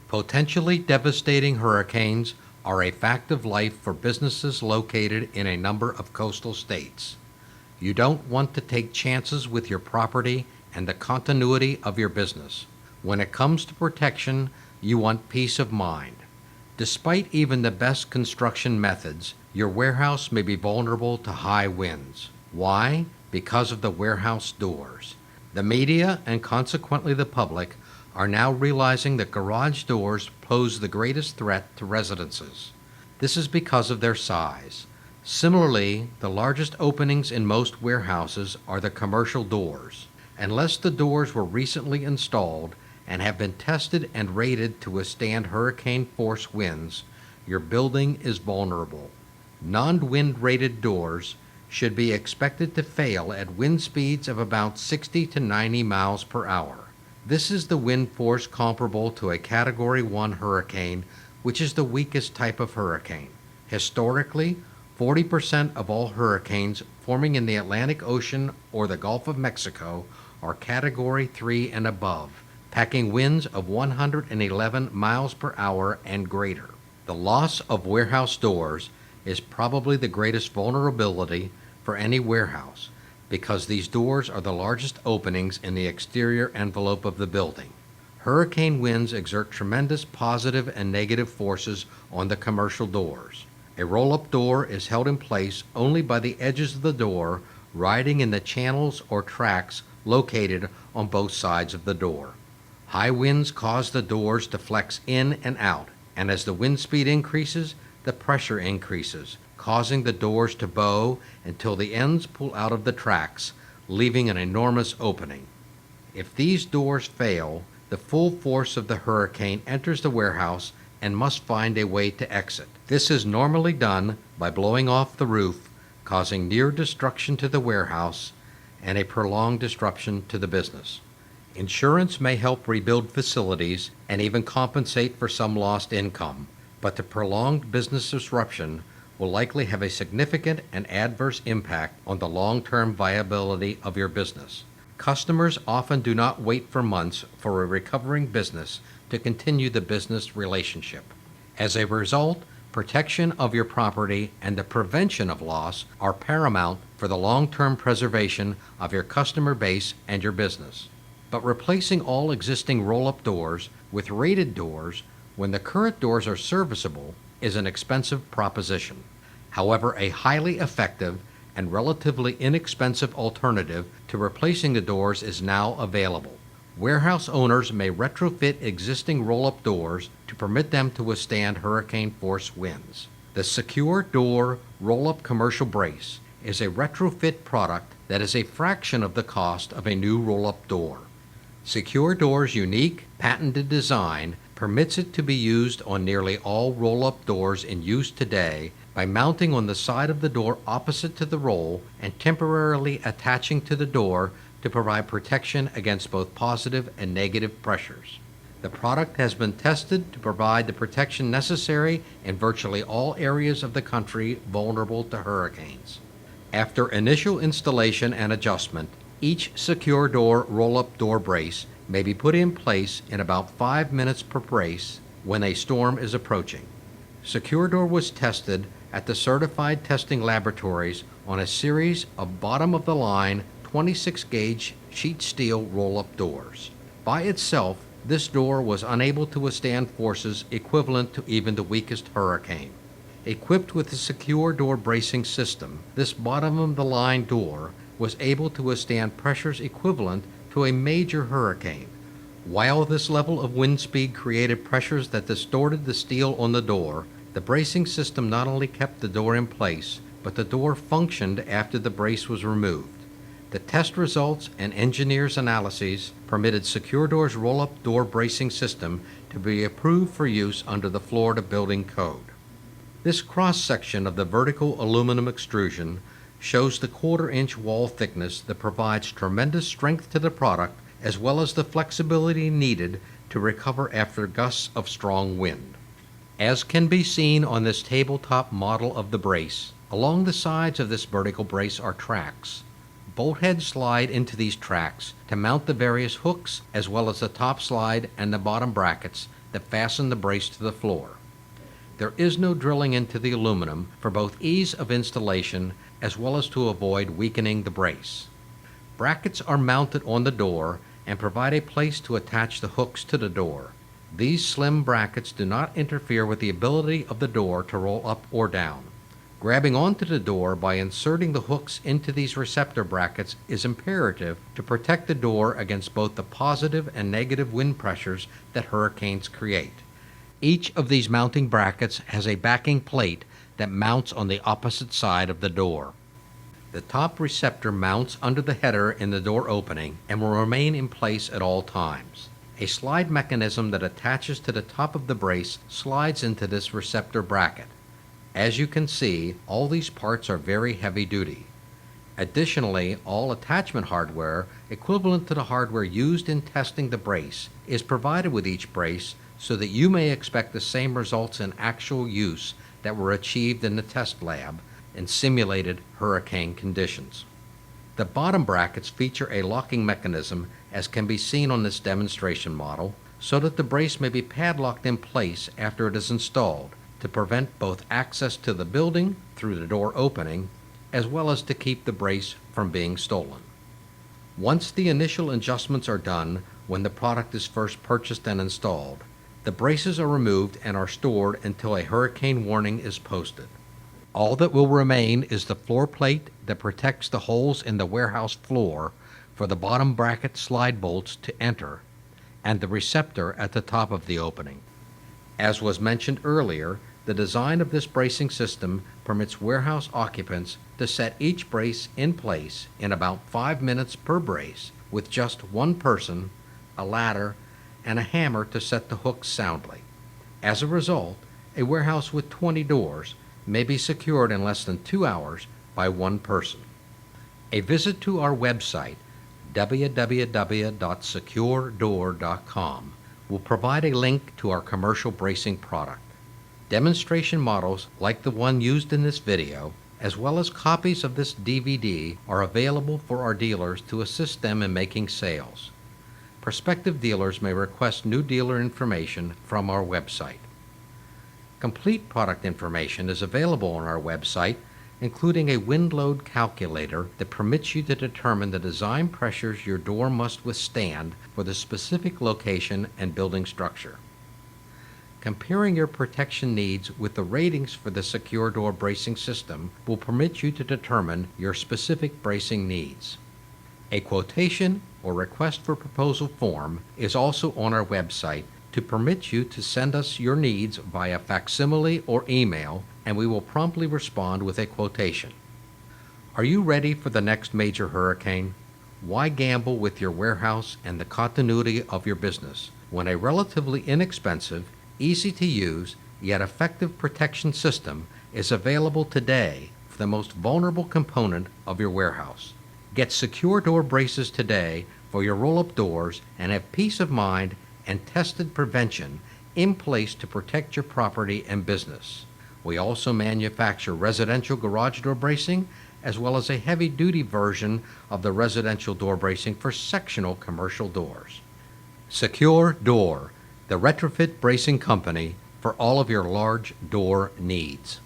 Potentially devastating hurricanes are a fact of life for businesses located in a number of coastal states. You don't want to take chances with your property and the continuity of your business. When it comes to protection, you want peace of mind. Despite even the best construction methods, your warehouse may be vulnerable to high winds. Why? Because of the warehouse doors. The media, and consequently the public, are now realizing that garage doors pose the greatest threat to residences. This is because of their size. Similarly, the largest openings in most warehouses are the commercial doors. Unless the doors were recently installed and have been tested and rated to withstand hurricane force winds, your building is vulnerable. Non-wind rated doors should be expected to fail at wind speeds of about 60 to 90 miles per hour. This is the wind force comparable to a Category 1 hurricane, which is the weakest type of hurricane. Historically, 40% of all hurricanes forming in the Atlantic Ocean or the Gulf of Mexico are Category 3 and above, packing winds of 111 miles per hour and greater. The loss of warehouse doors is probably the greatest vulnerability for any warehouse, because these doors are the largest openings in the exterior envelope of the building. Hurricane winds exert tremendous positive and negative forces on the commercial doors. A roll-up door is held in place only by the edges of the door riding in the channels or tracks located on both sides of the door. High winds cause the doors to flex in and out, and as the wind speed increases, the pressure increases, causing the doors to bow until the ends pull out of the tracks, leaving an enormous opening. If these doors fail, the full force of the hurricane enters the warehouse and must find a way to exit. This is normally done by blowing off the roof, causing near destruction to the warehouse and a prolonged disruption to the business. Insurance may help rebuild facilities and even compensate for some lost income, but the prolonged business disruption will likely have a significant and adverse impact on the long-term viability of your business. Customers often do not wait for months for a recovering business to continue the business relationship. As a result, protection of your property and the prevention of loss are paramount for the long-term preservation of your customer base and your business. But replacing all existing roll-up doors with rated doors when the current doors are serviceable is an expensive proposition. However, a highly effective and relatively inexpensive alternative to replacing the doors is now available. Warehouse owners may retrofit existing roll-up doors to permit them to withstand hurricane force winds. The Secure Door Roll-Up Commercial Brace is a retrofit product that is a fraction of the cost of a new roll-up door. Secure Door's unique, patented design permits it to be used on nearly all roll-up doors in use today by mounting on the side of the door opposite to the roll and temporarily attaching to the door to provide protection against both positive and negative pressures. The product has been tested to provide the protection necessary in virtually all areas of the country vulnerable to hurricanes. After initial installation and adjustment, each Secure Door roll-up door brace may be put in place in about 5 minutes per brace when a storm is approaching. Secure Door was tested at the certified testing laboratories on a series of bottom-of-the-line 26-gauge sheet steel roll-up doors. By itself, this door was unable to withstand forces equivalent to even the weakest hurricane. Equipped with the Secure Door bracing system, this bottom-of-the-line door was able to withstand pressures equivalent to a major hurricane. While this level of wind speed created pressures that distorted the steel on the door, the bracing system not only kept the door in place, but the door functioned after the brace was removed. The test results and engineers' analyses permitted Secure Door's roll-up door bracing system to be approved for use under the Florida Building Code. This cross-section of the vertical aluminum extrusion shows the 1/4-inch wall thickness that provides tremendous strength to the product as well as the flexibility needed to recover after gusts of strong wind. As can be seen on this tabletop model of the brace, along the sides of this vertical brace are tracks. Bolt heads slide into these tracks to mount the various hooks as well as the top slide and the bottom brackets that fasten the brace to the floor. There is no drilling into the aluminum for both ease of installation as well as to avoid weakening the brace. Brackets are mounted on the door and provide a place to attach the hooks to the door. These slim brackets do not interfere with the ability of the door to roll up or down. Grabbing onto the door by inserting the hooks into these receptor brackets is imperative to protect the door against both the positive and negative wind pressures that hurricanes create. Each of these mounting brackets has a backing plate that mounts on the opposite side of the door. The top receptor mounts under the header in the door opening and will remain in place at all times. A slide mechanism that attaches to the top of the brace slides into this receptor bracket. As you can see, all these parts are very heavy duty. Additionally, all attachment hardware, equivalent to the hardware used in testing the brace, is provided with each brace so that you may expect the same results in actual use that were achieved in the test lab in simulated hurricane conditions. The bottom brackets feature a locking mechanism, as can be seen on this demonstration model, so that the brace may be padlocked in place after it is installed to prevent both access to the building through the door opening, as well as to keep the brace from being stolen. Once the initial adjustments are done when the product is first purchased and installed, the braces are removed and are stored until a hurricane warning is posted. All that will remain is the floor plate that protects the holes in the warehouse floor for the bottom bracket slide bolts to enter, and the receptor at the top of the opening. As was mentioned earlier, the design of this bracing system permits warehouse occupants to set each brace in place in about 5 minutes per brace with just one person, a ladder, and a hammer to set the hooks soundly. As a result, a warehouse with 20 doors may be secured in less than 2 hours by one person. A visit to our website, www.securedoor.com, will provide a link to our commercial bracing product. Demonstration models like the one used in this video, as well as copies of this DVD, are available for our dealers to assist them in making sales. Prospective dealers may request new dealer information from our website. Complete product information is available on our website, including a wind load calculator that permits you to determine the design pressures your door must withstand for the specific location and building structure. Comparing your protection needs with the ratings for the secure door bracing system will permit you to determine your specific bracing needs. A quotation or request for proposal form is also on our website to permit you to send us your needs via facsimile or email, and we will promptly respond with a quotation. Are you ready for the next major hurricane? Why gamble with your warehouse and the continuity of your business when a relatively inexpensive, easy to use, yet effective protection system is available today for the most vulnerable component of your warehouse? Get secure door braces today for your roll-up doors and have peace of mind and tested prevention in place to protect your property and business. We also manufacture residential garage door bracing as well as a heavy-duty version of the residential door bracing for sectional commercial doors. Secure Door, the retrofit bracing company for all of your large door needs.